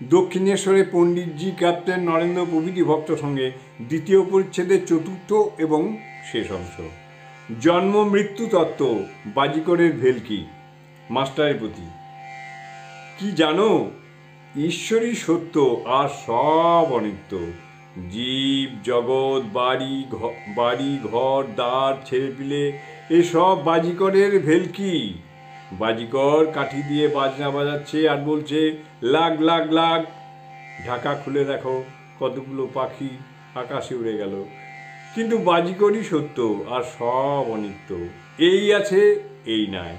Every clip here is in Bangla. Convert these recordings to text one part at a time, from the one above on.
দক্ষিণেশ্বরে পণ্ডিতজি, ক্যাপ্টেন নরেন্দ্র প্রভৃতি ভক্ত সঙ্গে দ্বিতীয় পরিচ্ছেদের চতুর্থ এবং শেষ অংশ। জন্ম মৃত্যু তত্ত্ব, বাজিকরের ভেলকি। মাস্টারের প্রতি, কি জানো, ঈশ্বরই সত্য আর সব অনিত্য। জীব জগৎ, বাড়ি ঘর দ্বার ছেলেপিলে এসব বাজিকরের ভেলকি। বাজিকর কাঠি দিয়ে বাজনা বাজাচ্ছে আর বলছে, লাগ লাগ লাগ। ঢাকা খুলে দেখো, কতগুলো পাখি আকাশে উড়ে গেল। কিন্তু বাজিকরই সত্য আর সব অনিত্য। এই আছে, এই নাই।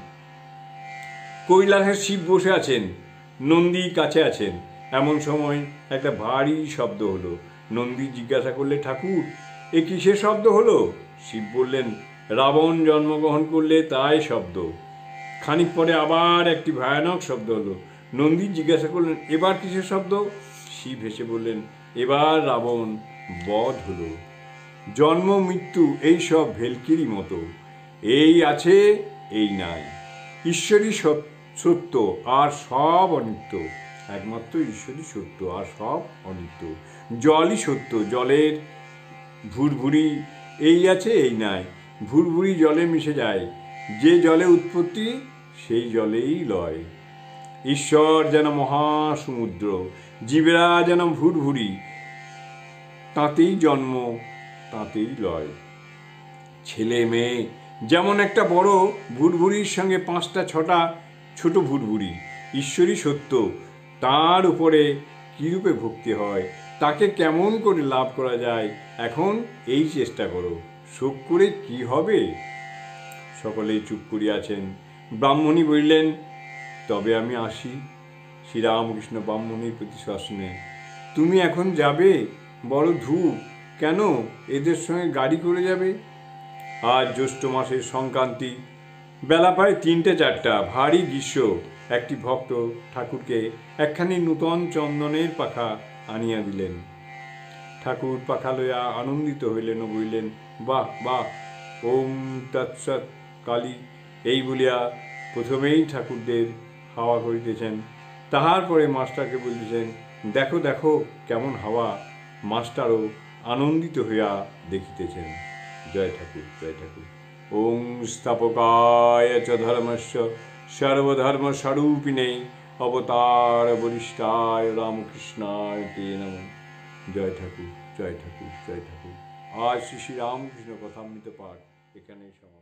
কৈলাসের শিব বসে আছেন, নন্দী কাছে আছেন। এমন সময় একটা ভারী শব্দ হলো। নন্দী জিজ্ঞাসা করলে, ঠাকুর, এ কিসের শব্দ হলো? শিব বললেন, রাবণ জন্মগ্রহণ করলে তাই শব্দ। খানিক পরে আবার একটি ভয়ানক শব্দ হলো। নন্দী জিজ্ঞাসা করলেন, এবার কিসের শব্দ? শিব হেসে বললেন, এবার রাবণ বধ হলো। জন্ম মৃত্যু এই সব ভেলকিরই মতো। এই আছে, এই নাই। ঈশ্বরই সত্য আর সব অনিত্য। একমাত্র ঈশ্বরই সত্য আর সব অনিত্য। জলই সত্য, জলের ভুরভুরি। এই আছে, এই নাই। ভুরভুরি জলে মিশে যায়। যে জলে উৎপত্তি, সেই জলেই লয়। ঈশ্বর যেন মহাসমুদ্র, জীবেরা যেন ভুরভুরি। তাতেই জন্ম, তাতেই লয়। ছেলে মেয়ে যেমন একটা বড় ভুরভুরির সঙ্গে 5-6টা ছোট ভুরভুরি। ঈশ্বরই সত্য, তার উপরে কীরূপে ভক্তি হয়, তাকে কেমন করে লাভ করা যায়, এখন এই চেষ্টা করো। শোক করে কি হবে? সকলেই চুপ করিয়াছেন। ব্রাহ্মণী বললেন, তবে আমি আসি। শ্রীরামকৃষ্ণ ব্রাহ্মণীর প্রতি শাসনে, তুমি এখন যাবে? বড় ধূপ, কেন এদের সঙ্গে গাড়ি করে যাবে? আজ জ্যৈষ্ঠ মাসের সংক্রান্তি, বেলা প্রায় 3-4টা, ভারী গ্রীষ্ম। একটি ভক্ত ঠাকুরকে একখানি নূতন চন্দনের পাখা আনিয়া দিলেন। ঠাকুর পাখা লইয়া আনন্দিত হইলেন ও বলিলেন, বাহ বাহ, ওম তৎসৎ কালী। এই বলিয়া প্রথমেই ঠাকুরদের হাওয়া করিতেছেন। তাহার পরে মাস্টারকে বলিতেছেন, দেখো দেখো কেমন হাওয়া। মাস্টারও আনন্দিত হইয়া দেখিতেছেন। জয় ঠাকুর, জয় ঠাকুর। ওং স্থাপকায় চ ধর্মস্য সর্বধর্ম স্বরূপিণে অবতার বরিষ্ঠায় রামকৃষ্ণায় তে নমঃ। জয় ঠাকুর, জয় ঠাকুর, জয় ঠাকুর। আজ শ্রী শ্রী রামকৃষ্ণ কথামৃত পাঠ এখানেই সমাপ্ত।